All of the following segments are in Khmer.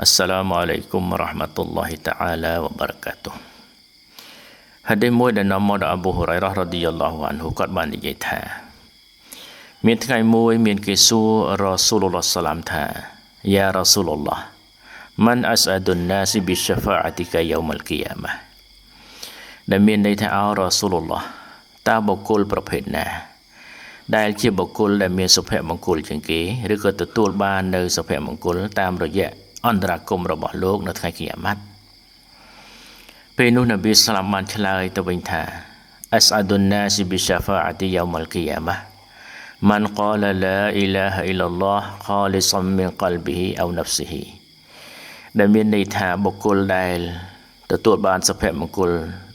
Assalamualaikum warahmatullahi ta'ala wabarakatuh. Hadisមួយដែលនាំមកដល់អប៊ូហ៊ុរ៉ៃរ៉ារ៉ាឌីយ៉ាឡោះអានហ៊ូគាត់បាននិយាយថាមានថ្ងៃមួយមានគេសួររ៉ាស៊ូលឡោះសាឡាមថាយ៉ារ៉ាស៊ូលឡោះមិនអស្អឌុនណាសប៊ីស្ហ្វាអតិកាយូមលគីយ៉ាម៉ាដែលមានន័យថាអោរ៉ាស៊ូលឡោះតើបុគ្គលប្រភេទណាដែលជាបុគ្គលដែលមានសុភមង្គលជាងគេឬក៏ទទួលបាននៅសុភមង្គលតាមរយៈអន្តរាគមរបស់លោកនៅថ្ងៃគីយ៉ាម៉ាត់ពេលនោះនប៊ីសាឡាមបានឆ្លើយទៅវិញថាអស្អឌុនណាសប៊ីស្ហ្វាអតិយូមលគីយ៉ាម៉ាមិនកាលឡាអ៊ីឡាហអ៊ីឡឡោះខាលិសមីនកលប៊ីហ៊ីអោណាហ្វ៊ស៊ីហ៊ីដែលមានន័យថាបុគ្គលដែលទទួលបានសុភមង្គល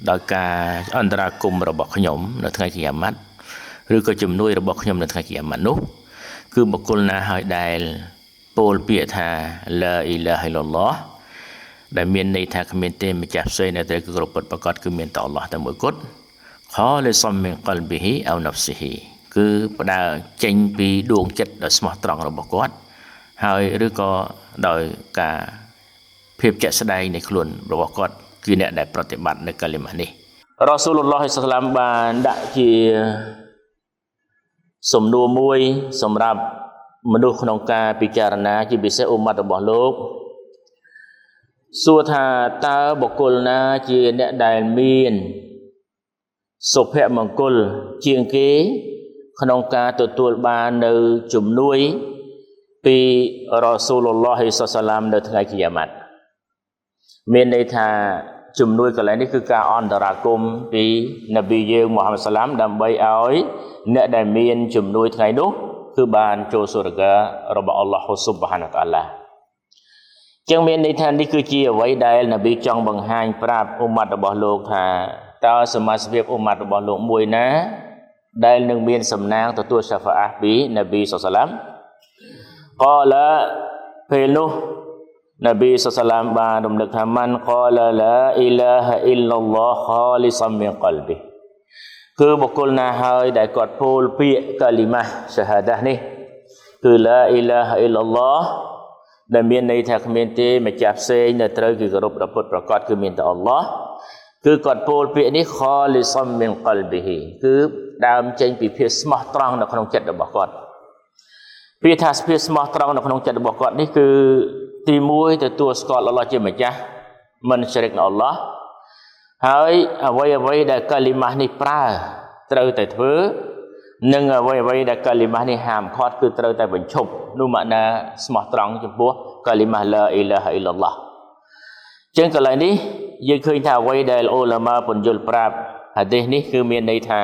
ដោយការអន្តរាគមរបស់ខ្ញុំនៅថ្ងៃគីយ៉ាម៉ាត់ឬក៏ជំនួយរបស់ខ្ញុំនៅថ្ងៃគីយ៉ាម៉ាត់នោះគឺបុគ្គលណាហើយដែលពោលពាក្យថាឡាអ៊ីឡាហអ៊ីឡឡោះដែលមានន័យថាគ្មានទេម្ចាស់ផ្សេងដែលត្រូវគោរពពិតប្រាកដគឺមានតែអល់ឡោះតែមួយគត់ខាលិសមីនកលប៊ីហ៊ីអោណាហ្វ៊ស៊ីហ៊ីគឺផ្ដើចេញពីដួងចិត្តដ៏ស្មោះត្រង់របស់គាត់ហើយឬក៏ដោយការភាពជាក់ស្ដែងនៃខ្លួនរបស់គាត់គឺអ្នកដែលប្រតិបត្តិនៅកាលីម៉ានេះរ៉ាស៊ូលឡោះសាឡាមបានដាក់ជាសំណួរមួយសម្រាប់មនុស្សក្នុងការពិចារណាជាពិសេសអ៊ុម៉ាត់របស់លោកសួរថាតើបុគ្គលណាជាអ្នកដែលមានសុភមង្គលជាងគេក្នុងការទទួលបាននៅជំនួយពីរ៉ាស៊ូលឡោះសាឡាមនៅថ្ងៃគីយ៉ាម៉ាត់មានន័យថាជំនួយកន្លែងនេះគឺការអន្តរាគមពីនប៊ីយើងមូហាម៉ាត់សាឡាមដើម្បីឲ្យអ្នកដែលមានជំនួយថ្ងៃនោះគឺបានចូលសុរហ្គារបស់អល់ឡោះស៊ុបហានតាឡាចឹងមានន័យថានេះគឺជាអ្វីដែលនប៊ីចង់បង្ហាញប្រាប់អ៊ុម៉ាត់របស់លោកថាតើសមាជិកអ៊ុម៉ាត់របស់លោកមួយណាដែលនឹងមានសំណាងទទួលសាហ្វាអះពីនប៊ីសល្លាមកាឡាពេលនោះនប៊ីសល្លាមបានរំលឹកថាមិនកាឡាឡាអ៊ីឡាហអ៊ីឡឡោះខាលិសមីនកលប៊ីគឺបុគ្គលណាហើយដែលគាត់ពោលពាក្យកាលីម៉ាសាហាដានេះគឺឡាអ៊ីឡាហអ៊ីឡឡោះដែលមានន័យថាគ្មានទេម្ចាស់ផ្សេងដែលត្រូវគឺគោរពប្រពុតប្រកបគឺមានតែអល់ឡោះគឺគាត់ពោលពាក្យនេះខាលិសមីនកលប៊ីហ៊ីគឺដើមចេញពីភាពស្មោះត្រង់នៅក្នុងចិត្តរបស់គាត់ពាក្យថាភាពស្មោះត្រង់នៅក្នុងចិត្តរបស់គាត់នេះគឺទី1ទទួលស្គាល់អល់ឡោះជាម្ចាស់មិនជ្រិកនឹងអល់ឡោះហើយអ្វីដែលកាលីម៉ាស់នេះប្រើត្រូវតែធ្វើនិងអ្វីដែលកាលីម៉ាស់នេះហាមឃាត់គឺត្រូវតែបញ្ឈប់នោះម៉ាណាស្មោះត្រង់ចំពោះកាលីម៉ាស់ឡាអ៊ីឡាហអ៊ីឡឡោះចឹងកន្លែងនេះយើងឃើញថាអ្វីដែលអ៊ូឡាម៉ាពន្យល់ប្រាប់ហាឌីសនេះគឺមានន័យថា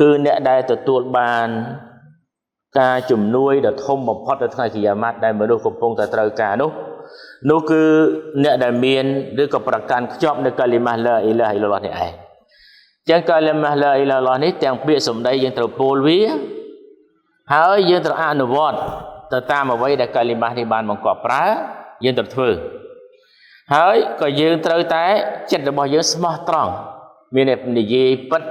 គឺអ្នកដែលទទួលបានការជំនួយដ៏ធំបំផុតនៅថ្ងៃគីយ៉ាម៉ាត់ដែលមនុស្សកំពុងតែត្រូវការនោះគឺអ្នកដែលមានឬក៏ប្រកាន់ខ្ជាប់នៅកាលីម៉ាស់ឡាអ៊ីឡាហអ៊ីឡឡោះនេះឯងចឹងកាលីម៉ាស់ឡាអ៊ីឡាឡោះនេះទាំងពាក្យសម្ដីយើងត្រូវពោលវាហើយយើងត្រូវអនុវត្តទៅតាមអ្វីដែលកាលីម៉ាស់នេះបានបង្កប់ប្រើយើងត្រូវធ្វើហើយក៏យើងត្រូវតែចិត្តរបស់យើងស្មោះត្រង់មាននិយាយពិត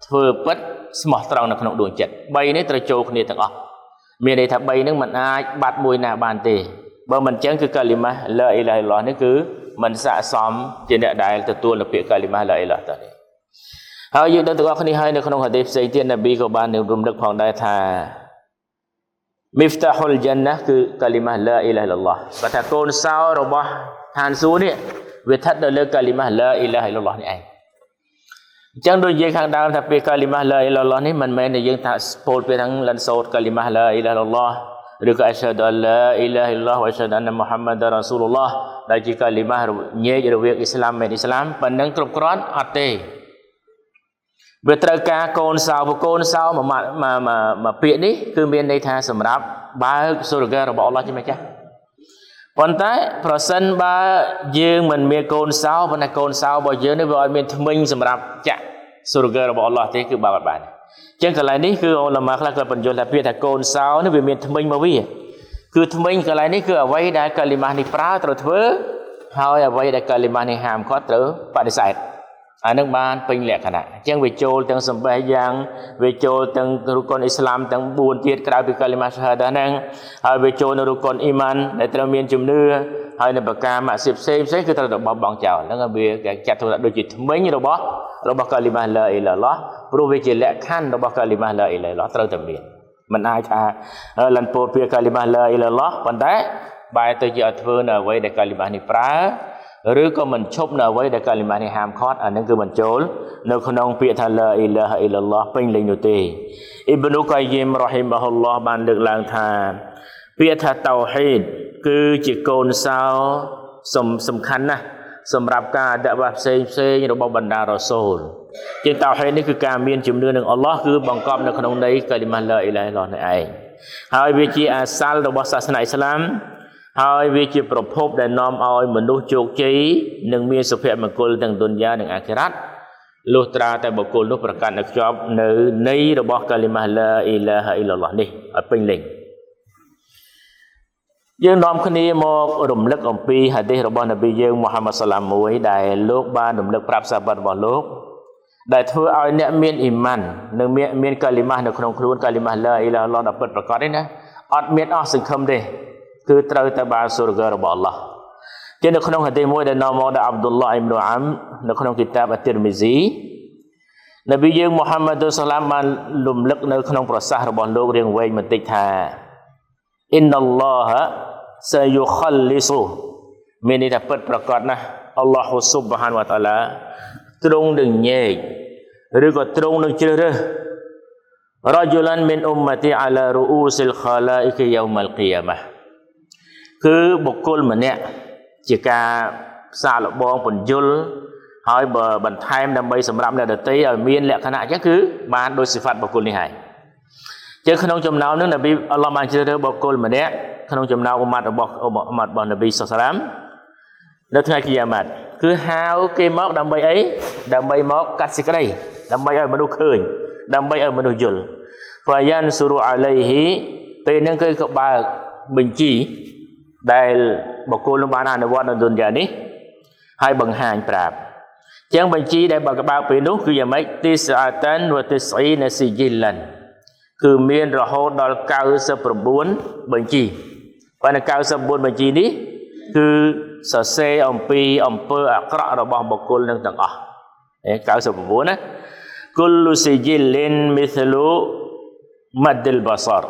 ធ្វើពិតស្មោះត្រង់នៅក្នុងដួងចិត្ត3នេះត្រូវចូលគ្នាទាំងអស់មានន័យថា3នឹងមិនអាចបាត់មួយណាបានទេបើមិនចឹងគឺកាលីម៉ាស់ឡាអ៊ីឡាហអ៊ីឡឡោះនេះគឺមិនស័ក្តិសមជាអ្នកដែលទទួលនៅពាក្យកាលីម៉ាស់ឡាអ៊ីឡាហនេះហើយយើងដឹងទាំងអស់គ្នាហើយនៅក្នុងហាឌីសផ្សេងទៀតនប៊ីក៏បានរំលឹកផងដែរថាមីហ្វតាហ៊ុលជន្ណាគឺកាលីម៉ាស់ឡាអ៊ីឡាហអ៊ីឡឡោះបើថាកូនសោរបស់ឋានសួគ៌នេះវាស្ថិតនៅលើកាលីម៉ាស់ឡាអ៊ីឡាហអ៊ីឡឡោះនេះឯងអញ្ចឹងដូចនិយាយខាងដើមថាពាក្យកាលីម៉ាស់ឡាអ៊ីឡាឡោះនេះមិនមែនតែយើងថាពោលពេលខាងលិនសូត្រកាលីម៉ាស់ឡាអ៊ីឡាឡោះឬក៏អស្ហាឌុអលឡាអ៊ីឡាហអ៊ីឡឡោះវអស្ហាឌុអन्नមុហាម៉ាដរ៉ាស៊ូលឡោះដែលជាកាលីម៉ាស់ញែករវាងអ៊ីស្លាមមិនអ៊ីស្លាមប៉ុណ្ណឹងគ្រប់គ្រាន់អត់ទេវាត្រូវការកូនសោមួយពាក្យនេះគឺមានន័យថាសម្រាប់បើកសុរហ្គារបស់អល់ឡោះជាម្ចាស់ប៉ុន្តែប្រសិនបើយើងមិនមានកូនសោប៉ុន្តែកូនសោរបស់យើងនេះវាអត់មានធ្មេញសម្រាប់ចាក់សុរហ្គារបស់អល់ឡោះទេគឺបើកអត់បានអញ្ចឹងកន្លែងនេះគឺអ៊ូឡាម៉ាខ្លះក៏បញ្យល់ថាពាក្យថាកូនសោនេះវាមានធ្មេញមកវាគឺធ្មេញកន្លែងនេះគឺអ្វីដែលកាលីម៉ាស់នេះប្រើត្រូវធ្វើហើយអ្វីដែលកាលីម៉ាស់នេះហាមឃាត់ត្រូវបដិសេធអានឹងបានពេញលក្ខណៈអញ្ចឹងវាចូលទាំងសម្បេះយ៉ាងវាចូលទាំងរុកុនអ៊ីស្លាមទាំង4ទៀតក្រៅពីកាលីម៉ាសាហាដាហ្នឹងហើយវាចូលនៅរុកុនអ៊ីម៉ានដែលត្រូវមានជំនឿ ហើយនៅប្រការមកសិបផ្សេងគឺត្រូវតែបោះបង់ចោលហ្នឹងវាគេចាត់ធ្វើថាដូចជាថ្មិញរបស់កាលីម៉ាឡាអ៊ីឡាឡោះព្រោះវាជាលក្ខខណ្ឌរបស់កាលីម៉ាឡាអ៊ីឡាឡោះត្រូវតែមានមិនអាចថាលន់ពោលពាក្យកាលីម៉ាឡាអ៊ីឡាឡោះប៉ុន្តែបែរទៅជាអត់ធ្វើនៅអ្វីដែលកាលីម៉ានេះប្រើឬក៏មិនឈប់នៅអ្វីដែលកាលីម៉ានេះហាមឃាត់អានឹងគឺមិនចូលនៅក្នុងពាក្យថាឡាអ៊ីឡាហអ៊ីឡាឡោះពេញលេញនោះទេអ៊ីប្នូកៃយីមរ៉ហ៊ីម៉ាហ៊ុលឡោះបានលើកឡើងថាពាក្យថាតៅហ៊ីដគឺជាកូនសោសំខាន់ណាស់សម្រាប់ការអនុវត្តផ្សេងរបស់បណ្ដារ៉ូសូលជាងតៅហ៊ីដនេះគឺការមានជំនឿនឹងអល់ឡោះគឺបង្កប់នៅក្នុងន័យកាលីម៉ាឡាអ៊ីឡាហឡោះនេះឯងហើយវាជាអាសាល់របស់សាសនាអ៊ីស្លាមហើយវាជាប្រភពដែលនាំឲ្យមនុស្សជោគជ័យនិងមានសុភមង្គលទាំងឌុនយ៉ានិងអាខិរ៉ាត់លុះត្រាតែបុគ្គលនោះប្រកាន់នៅខ្ជាប់នៅន័យរបស់កាលីម៉ាឡាអ៊ីឡាហអ៊ីឡាឡោះនេះឲ្យពេញលេញយើងនាំគ្នាមករំលឹកអំពីហាឌីសរបស់នប៊ីយើងមូហាម៉ាត់សាឡាមមួយដែលលោកបានរំលឹកប្រាប់សាហាបរបស់លោកដែលធ្វើឲ្យអ្នកមានអ៊ីម៉ាននិងមានកាលីម៉ានៅក្នុងខ្លួនកាលីម៉ាឡាអ៊ីឡាឡោះដល់ពិតប្រាកដនេះណាអត់មានអស់សង្ឃឹមទេគឺត្រូវតែបានសូរហ្គារបស់អល់ឡោះជានៅក្នុងហាឌីសមួយដែលនាំមកដោយអាប់ឌុលឡាហ៍អ៊ីប៊នុអាំនៅក្នុងគីតាបអ៊ីទីរមីស៊ីនប៊ីយើងមូហាម៉ាត់សាឡាមបានរំលឹកនៅក្នុងប្រសាសន៍របស់លោករៀងវែងបន្តិចថាអ៊ីនណល់ឡោះសាយុខលលីស៊ូមានន័យថាពិតប្រាកដណាស់អល់ឡោះស៊ុបហានវតាអាឡាទ្រង់នឹងញែកឬក៏ទ្រង់នឹងជ្រើសរើសរ៉ាជូឡានមីនអ៊ុមម៉ាទីអាឡារូអ៊ូសិលខាឡាអ៊ីកយូមអលគីយ៉ាម៉ាគឺបុគ្គលម្នាក់ជាការសាកល្បងពន្យល់ហើយបើបន្ថែមដើម្បីសម្រាប់អ្នកដទៃឲ្យមានលក្ខណៈអញ្ចឹងគឺបានដោយសិហ្វាត់បុគ្គលនេះហើយជាក្នុងចំណោមនោះនប៊ីអល់ឡោះបានជ្រើសរើសបុគ្គលម្នាក់ក្នុងចំណោមអ៊ុម៉ាត់របស់នប៊ីសាឡាមនៅថ្ងៃគីយ៉ាម៉ាត់គឺហៅគេមកដើម្បីអីដើម្បីមកកាត់សេចក្តីដើម្បីឲ្យមនុស្សឃើញដើម្បីឲ្យមនុស្សយល់ហ្វាយ៉ានស៊ូរូអាឡៃហ៊ីពេលហ្នឹងគឺក៏បើកបញ្ជីដែលបុគ្គលនោះបានអនុវត្តនៅឌុនយ៉ានេះហើយបង្ហាញប្រាប់ចឹងបញ្ជីដែលបើកពេលនោះគឺយ៉ាងម៉េចទីសអាតានវទីសអ៊ីណាស៊ីជីឡានគឺមានរហូតដល់99បញ្ជីប៉ុន្តែ99បញ្ជីនេះគឺសរសេរអំពីអំពើអាក្រក់របស់បុគ្គលនឹងទាំងអស់99ណាគុលលូស៊ីជីលិនមីស្លូម៉ាឌិលបាសារ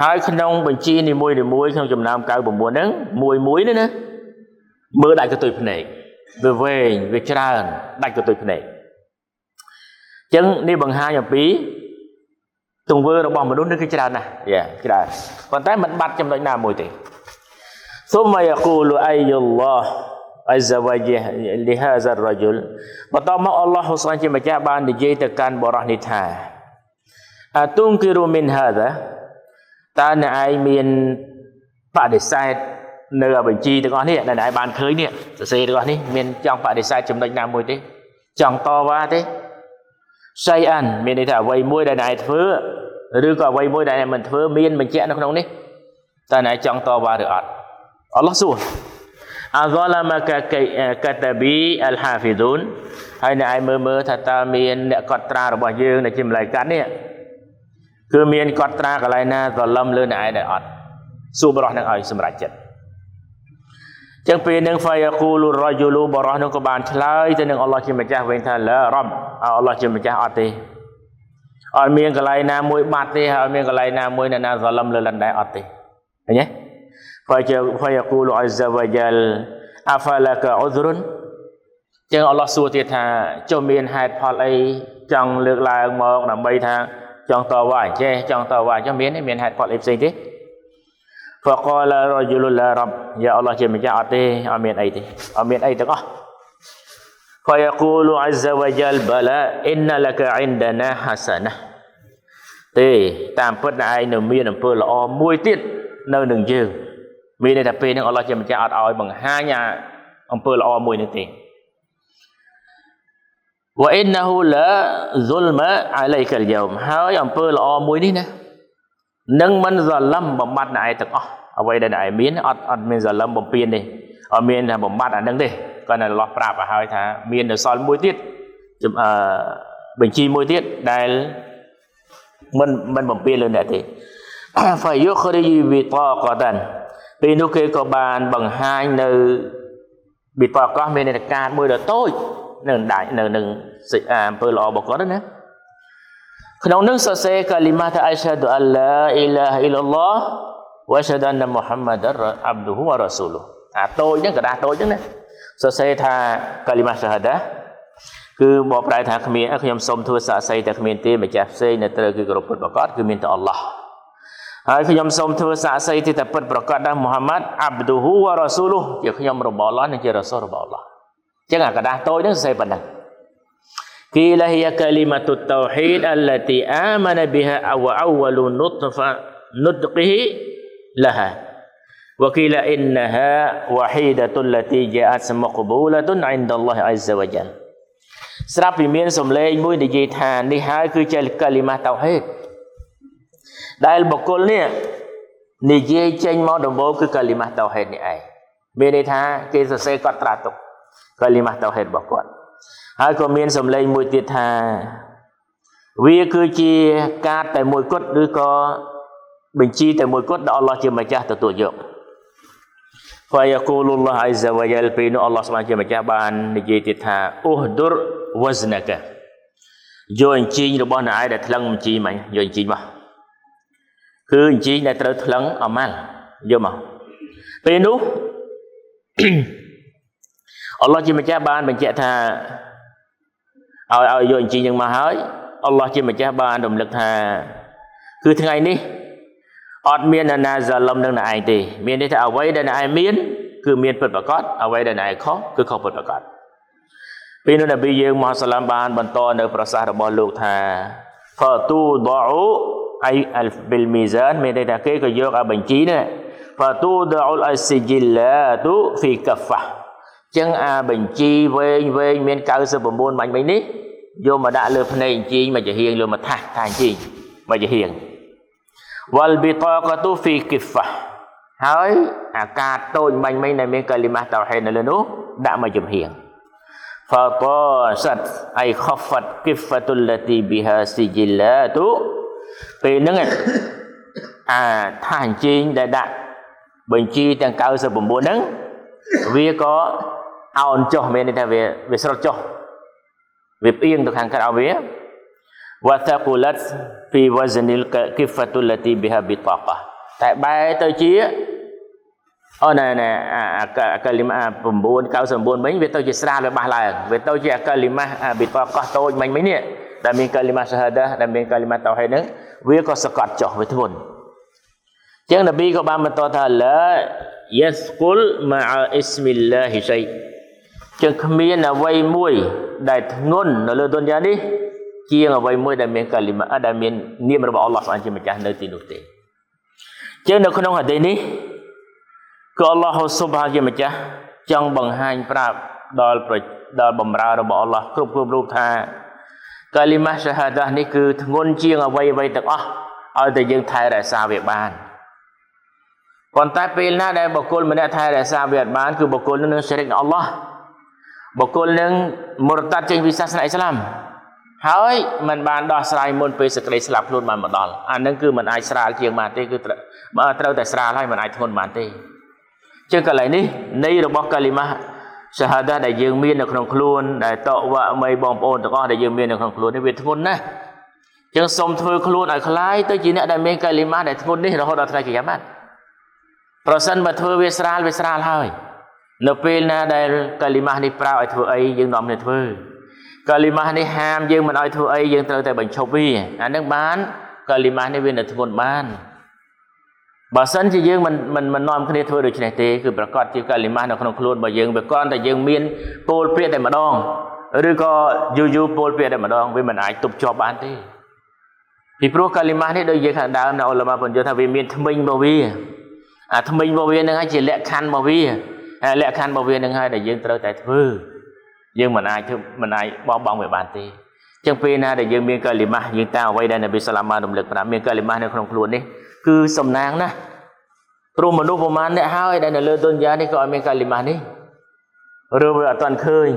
ហើយក្នុងបញ្ជីនីមួយក្នុងចំណោម99ហ្នឹងមួយនេះណាមើលដាច់កន្ទុយភ្នែកវាវែងវាច្រើនដាច់កន្ទុយភ្នែកអញ្ចឹងនេះបង្ហាញអំពីទង្វើរបស់មនុស្សនេះគឺច្រើនណាស់ច្រើនប៉ុន្តែមិនបាត់ចំណុចណាមួយទេثم يقول أي الله عز وجل لهذا الرجل បន្ទាប់មកអល់ឡោះស៊ុបហានជាម្ចាស់បាននិយាយទៅកាន់បរិសនេះថាអាតុងគីរូមីនហាដាតើអ្នកឯងមានបដិសេធនៅបញ្ជីទាំងអស់នេះដែលអ្នកឯងបានឃើញនេះសរសេរទាំងអស់នេះមានចង់បដិសេធចំណុចណាមួយទេចង់តវ៉ាទេសៃអានមានន័យថាអ្វីមួយដែលអ្នកឯងធ្វើឬក៏អ្វីមួយដែលអ្នកមិនធ្វើមានបញ្ជាក់នៅក្នុងនេះតើអ្នកឯងចង់តវ៉ាឬអត់អល់ឡោះសួរអាហ្សាឡាម៉ាកាតាប៊ីអលហាហ្វីឌូនហើយអ្នកឯងមើលថាតើមានអ្នកកត់ត្រារបស់យើងដែលជាម្លាយកាត់នេះគឺមានកត់ត្រាកន្លែងណាសឡឹមលើអ្នកឯងដែរអត់សួរបរោះនឹងឲ្យសម្រេចចិត្តចឹងពេលនឹងហ្វាយ៉ាគូលរ៉ាជូលូបរោះនឹងក៏បានឆ្លើយទៅនឹងអល់ឡោះជាម្ចាស់វិញថាឡារ៉ាប់អល់ឡោះជាម្ចាស់អត់ទេអត់មានកន្លែងណាមួយបាត់ទេហើយអត់មានកន្លែងណាមួយអ្នកណាសឡឹមលើលិនដែរអត់ទេឃើញទេفيقول عز وجل أفلك عذر ចឹងអល់ឡោះសួរទៀតថាចុះមានហេតុផលអីចង់លើកឡើងមកដើម្បីថាចង់តវ៉ាចេះចង់តវ៉ាចុះមានហេតុផលអីផ្សេងទេ فقال رجل لا رب យ៉ាអល់ឡោះជាម្ចាស់អត់ទេអត់មានអីទេអត់មានអីទាំងអស់ فيقول عز وجل بلى إن لك عندنا حسنة ទេតាមពិតឯងនៅមានអំពើល្អមួយទៀតនៅនឹងយើងមានន័យថាពេលហ្នឹងអល់ឡោះជាម្ចាស់អត់ឲ្យបង្ហាញអំពើល្អមួយនេះទេវ៉ាអ៊ីនណហ៊ូឡាហ្ស៊ុលម៉ាអាឡៃកាលយោមហើយអំពើល្អមួយនេះណានឹងមិនសឡឹមបំបត្តិអ្នកឯងទាំងអស់អ្វីដែលអ្នកឯងមានអត់មានសឡឹមបំពេញទេអត់មានថាបំបត្តិអានឹងទេគាត់តែអល់ឡោះប្រាប់ឲ្យហើយថាមាននៅសល់មួយទៀតបញ្ជីមួយទៀតដែលមិនបំពេញលើអ្នកទេហ្វាយុខរីប៊ីតាកតាន ពេលនោះគេក៏បានបង្ហាញនៅបិទកោះមាននៃការមួយដ៏តូចនៅនឹងអំពើល្អរបស់គាត់ណាក្នុងនោះសរសេរកាលីម៉ាថាអៃសាឌូអលឡាអ៊ីឡាហអ៊ីឡឡោះវ៉ាសាឌានមូហាម៉ាដរអាប់ឌូហ៊ូវ៉ារ៉ាស៊ូលូអាតូចហ្នឹងกระดาษតូចហ្នឹងណាសរសេរថាកាលីម៉ាសាហាដាគឺបកប្រែថាខ្ញុំសូមធ្វើសាក្សីតែគ្មានទេម្ចាស់ផ្សេងនៅត្រូវគឺគោរពពិតប្រាកដគឺមានតែអល់ឡោះហើយខ្ញុំសូមធ្វើសាក្សីទីតែពិតប្រាកដថាមូហាម៉ាត់អាប់ឌូហ៊ូវ៉ារ៉ាស៊ូលូជាខ្ញុំរបស់អល់ឡោះនិងជារ៉ាស៊ូលរបស់អល់ឡោះអញ្ចឹងអាกระดาษតូចហ្នឹងសរសេរប៉ុណ្ណឹងقيل هي كلمة التوحيد التي آمن بها وأول نطقه لها وقيل إنها وحيدة التي جاءت مقبولة عند الله عز وجل ស្រាប់ពីមានសំឡេងមួយនិយាយថានេះហើយគឺជាកាលីម៉ាតៅហេតដែលបុគ្គលនេះនិយាយចេញមកដំបូងគឺកាលីម៉ាតៅហេតនេះឯងមានន័យថាគេសរសេរកត់ត្រាទុកកាលីម៉ាតៅហេតរបស់គាត់ហើយក៏មានសំឡេងមួយទៀតថាវាគឺជាកាតតែមួយគត់ឬក៏បញ្ជីតែមួយគត់ដែលអល់ឡោះជាម្ចាស់ទទួលយក فيقول الله عز وجل ពេលនោះអល់ឡោះស្មានជាម្ចាស់បាននិយាយទៀតថាអ៊ូឌុរវ៉ាហ្សណាកាយកអញ្ជីងរបស់អ្នកឯងដែលថ្លឹងអញ្ជីងមកយកអញ្ជីងមកគឺអញ្ជីងដែលត្រូវថ្លឹងអម៉ាល់យកមកពេលនោះអល់ឡោះជាម្ចាស់បានបញ្ជាក់ថាឲ្យយកអញ្ជីងនឹងមកហើយអល់ឡោះជាម្ចាស់បានរំលឹកថាគឺថ្ងៃនេះអត់មានអ្នកណាសាឡឹមនឹងអ្នកឯងទេមានន័យថាអ្វីដែលអ្នកឯងមានគឺមានពិតប្រាកដអ្វីដែលអ្នកឯងខុសគឺខុសពិតប្រាកដពេលនោះនប៊ីយើងមូហាសាឡាមបានបន្តនៅប្រសាសន៍របស់លោកថាហ្វាទូដអ៊ូអៃអលប៊ីលមីហ្សានមានន័យថាគេក៏យកអាបញ្ជីនេះហ្វាទូដអ៊ូអលស៊ីជីឡាទូហ្វីកាហ្វាចឹងអាបញ្ជីវែងមាន99បាញ់មិញនេះយកមកដាក់លើភ្នែកអញ្ជីងមកជាហៀងលើមកថាអញ្ជីងមកជាហៀងវ៉ាល់ប៊ីតាកាទូហ្វីគីហ្វាហើយអាការតូចបាញ់មិញដែលមានកាលីម៉ាតៅហេតនៅលើនោះដាក់មកចំហៀងហ្វាតាសាត់អៃខហ្វាត់គីហ្វាតុលឡាទីប៊ីហាស៊ីជីឡាទូពេលហ្នឹងអាថាអញ្ជីងដែលដាក់បញ្ជីទាំង99ហ្នឹងវាក៏អោនចុះមានន័យថាវាស្រត់ចុះវាផ្អៀងទៅខាងក្រៅវាវ៉ាតាកូឡាត់ពីវ៉ាហ្សនីលគីហ្វាតុលឡាទីប៊ីហាប៊ីតាកាតែបែរទៅជាអូណែកាលីម៉ា999មិញវាទៅជាស្រាលវាបាស់ឡើងវាទៅជាកាលីម៉ាប៊ីតាកាតូចមិញនេះដែលមានកាលីម៉ាសាហាដាដែលមានកាលីម៉ាតៅហេតហ្នឹងវាក៏សកត់ចុះវាធ្ងន់ចឹងនប៊ីក៏បានបន្តថាឡាយស្គុលម៉ាអ៊ីស្មិលឡាហ៊ីសៃចឹងគ្មានអ្វីមួយដែលធ្ងន់នៅលើទុនយ៉ានេះជាងអ្វីមួយដែលមានកាលីម៉ាដែលមាននាមរបស់អល់ឡោះស្អាតជាម្ចាស់នៅទីនោះទេចឹងនៅក្នុងហាឌីសនេះគឺអល់ឡោះស៊ុបហានជាម្ចាស់ចង់បង្ហាញប្រាប់ដល់បម្រើរបស់អល់ឡោះគ្រប់រូបថាកាលីម៉ាសាហាដានេះគឺធ្ងន់ជាងអ្វីទាំងអស់ឲ្យតែយើងថែរក្សាវាបានប៉ុន្តែពេលណាដែលបុគ្គលម្នាក់ថែរក្សាវាអត់បានគឺបុគ្គលនឹងស្រិកនឹងអល់ឡោះបុគ្គលនឹងមរតាត់ចេញពីសាសនាអ៊ីស្លាមហើយมันបានដោះស្រាយមុនពេលសេចក្តីស្លាប់ខ្លួនបានមកដល់អានឹងគឺมันអាចស្រាលជាងបានទេគឺត្រូវតែស្រាលហើយมันអាចធ្ងន់បានទេជាងកន្លែងនេះនៃរបស់កាលីម៉ាសាហាដាដែលយើងមាននៅក្នុងខ្លួនដែលតវ៉ាមីបងប្អូនទាំងអស់ដែលយើងមាននៅក្នុងខ្លួននេះវាធ្ងន់ណាស់ចឹងសូមធ្វើខ្លួនឲ្យคล้ายទៅជាអ្នកដែលមានកាលីម៉ាដែលធ្ងន់នេះរហូតដល់ថ្ងៃកិយាម៉ាត់ប្រសិនបើធ្វើវាស្រាលហើយនៅពេលណាដែលកាលីម៉ានេះប្រើឲ្យធ្វើអីយើងនាំគ្នាធ្វើកាលីម៉ានេះហាមយើងមិនឲ្យធ្វើអីយើងត្រូវតែបញ្ឈប់វាអានឹងបានកាលីម៉ានេះវានៅធ្ងន់បានបើសិនជាយើងមិននាំគ្នាធ្វើដូចនេះទេគឺប្រកាសជាកាលីម៉ានៅក្នុងខ្លួនរបស់យើងវាគ្រាន់តែយើងមានពោលពាក្យតែម្ដងឬក៏យូរពោលពាក្យតែម្ដងវាមិនអាចទប់ជាប់បានទេពីព្រោះកាលីម៉ានេះដូចយើងខាងដើមនៅអ៊ុលម៉ាបញ្យល់ថាវាមានថ្មិញរបស់វាអាថ្មិញរបស់វានឹងហើយជាលក្ខខណ្ឌរបស់វាលក្ខខណ្ឌរបស់វានឹងហើយដែលយើងត្រូវតែធ្វើយើងមិនអាចបោះបង់វាបានទេអញ្ចឹងពេលណាដែលយើងមានកាលីម៉ាយើងតាមអ្វីដែលនប៊ីសាឡាមបានរំលឹកប្រាប់មានកាលីម៉ានៅក្នុងខ្លួននេះគឺសំណាងណាស់ព្រោះមនុស្សប្រមាណអ្នកហើយដែលនៅលើទុនយ៉ានេះក៏អត់មានកាលីម៉ានេះឬវាអត់ទាន់ឃើញ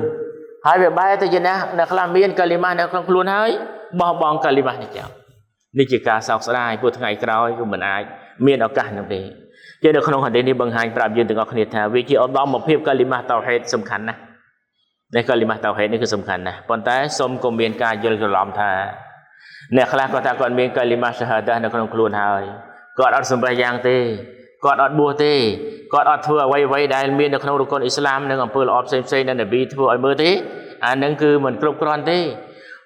ហើយវាបែរទៅជាអ្នកខ្លះមានកាលីម៉ានៅក្នុងខ្លួនហើយបោះបង់កាលីម៉ានេះចោលនេះជាការសោកស្ដាយព្រោះថ្ងៃក្រោយគឺមិនអាចមានឱកាសនោះទេ ជានៅក្នុងហាឌីសនេះបង្ហាញប្រាប់យើងទាំងអស់គ្នាថាវាជាឧត្តមភាពកាលីម៉ាតៅហេតសំខាន់ណាស់នៃកាលីម៉ាតៅហេតនេះគឺសំខាន់ណាស់ប៉ុន្តែសូមកុំមានការយល់ច្រឡំថាអ្នកខ្លះគាត់ថាគាត់មានកាលីម៉ាសាហាដានៅក្នុងខ្លួនហើយគាត់អត់សម្បះយ៉ាងទេគាត់អត់បួសទេគាត់អត់ធ្វើអ្វីៗដែលមាននៅក្នុងរកុនអ៊ីស្លាមនិងអំពើល្អផ្សេងៗដែលនប៊ីធ្វើឲ្យមើលទេអានឹងគឺមិនគ្រប់គ្រាន់ទេ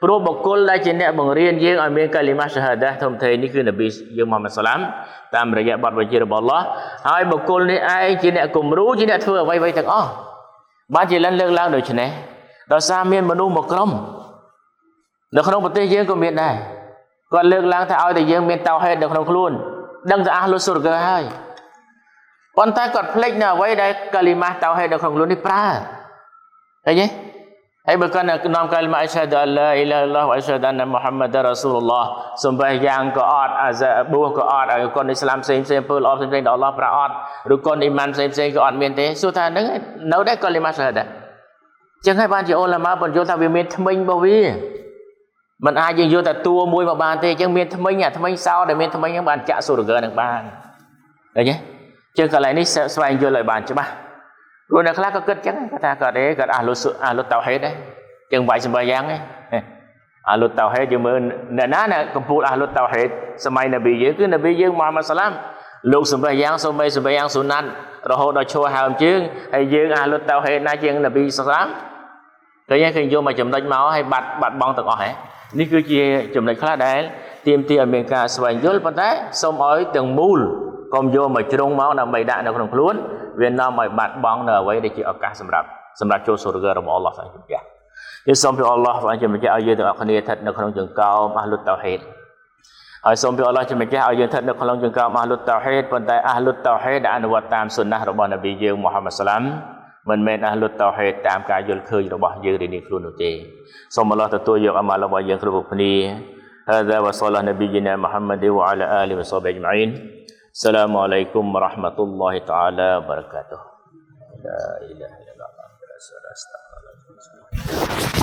ព្រោះបុគ្គលដែលជាអ្នកបង្រៀនយើងឲ្យមានកាលីម៉ាសាហាដាធំធេងនេះគឺនប៊ីយើងមូហាម៉ាត់សាឡាមតាមរយៈបទបញ្ជារបស់អល់ឡោះហើយបុគ្គលនេះឯងជាអ្នកគំរូជាអ្នកធ្វើអ្វីៗទាំងអស់បានជាលើកឡើងដូច្នេះដោយសារមានមនុស្សមួយក្រុមនៅក្នុងប្រទេសយើងក៏មានដែរគាត់លើកឡើងថាឲ្យតែយើងមានតៅហេតនៅក្នុងខ្លួនដឹងថាអះលុស៊ូរហ្គើហើយប៉ុន្តែគាត់ភ្លេចនៅអ្វីដែលកាលីម៉ាតៅហេតនៅក្នុងខ្លួននេះប្រើឃើញទេហើយបើគាត់នាំកាលីម៉ាអ៊ីសាដអល់ឡាអ៊ីឡាឡោះវ៉ាអ៊ីសាដានមូហាម៉ាត់រ៉ាស៊ូលឡោះសំបីយ៉ាងក៏អត់អាហ្សាបួសក៏អត់ហើយកូនអ៊ីស្លាមផ្សេងអំពើល្អផ្សេងដែលអល់ឡោះប្រាអត់ឬកូនអ៊ីម៉ានផ្សេងក៏អត់មានទេសួរថាហ្នឹងនៅដែរកាលីម៉ាសាហាដាចឹងហើយបានជាអ៊ុលាម៉ាបញ្យល់ថាវាមានថ្មិញរបស់វាមិនអាចយើងយកតែតួមួយមកបានទេចឹងមានថ្មិញថ្មិញសោដែលមានថ្មិញហ្នឹងបានចាក់សូរហ្គើនឹងបានឃើញទេចឹងកន្លែងនេះស្វែងយល់ឲ្យបានច្បាស់ព្រោះអ្នកខ្លះក៏គិតចឹងគាត់ថាគាត់គាត់អះលុតៅហេតដែរចឹងវាយសម្បយ៉ាងហ្នឹងអះលុតៅហេតយើងមើលអ្នកណាកំពូលអះលុតៅហេតសម័យនប៊ីយើងគឺនប៊ីយើងមូហាម៉ាត់សាឡាមលោកសម្បយ៉ាងសូម្បីសម្បយ៉ាងស៊ូណាត់រហូតដល់ឈរហើមជើងហើយយើងអះលុតៅហេតណាជាងនប៊ីសាឡាមឃើញឃើញយកមកចំណុចមកឲ្យបាត់បង់ទាំងអស់ហ៎នេះគឺជាចំណុចខ្លះដែលទាមទារឲ្យមានការស្វែងយល់ប៉ុន្តែសូមឲ្យទាំងមូលកុំយកមកជ្រុងមកដើម្បីដាក់នៅក្នុងខ្លួនវានាំឲ្យបាត់បង់នៅអ្វីដែលជាឱកាសសម្រាប់ចូលសូរហ្គើរបស់អល់ឡោះសម្រាប់យើងសូមពីអល់ឡោះឲ្យជាម្ចាស់ឲ្យយើងទាំងអស់គ្នាស្ថិតនៅក្នុងចង្កោមអះលុតៅហេតហើយសូមពីអល់ឡោះជាម្ចាស់ឲ្យយើងស្ថិតនៅក្នុងចង្កោមអះលុតៅហេតប៉ុន្តែអះលុតៅហេតដែលអនុវត្តតាមសុនណារបស់នប៊ីយើងមូហាម៉ាត់សាឡាមមិនមែនអះលុតៅហេតតាមការយល់ឃើញរបស់យើងរៀងខ្លួននោះទេសូមអល់ឡោះទទួលយកអាម៉ាល់របស់យើងគ្រប់គ្នា هذا وصلى نبينا محمد وعلى آله وصحبه أجمعين السلام عليكم ورحمة الله تعالى وبركاته لا إله إلا الله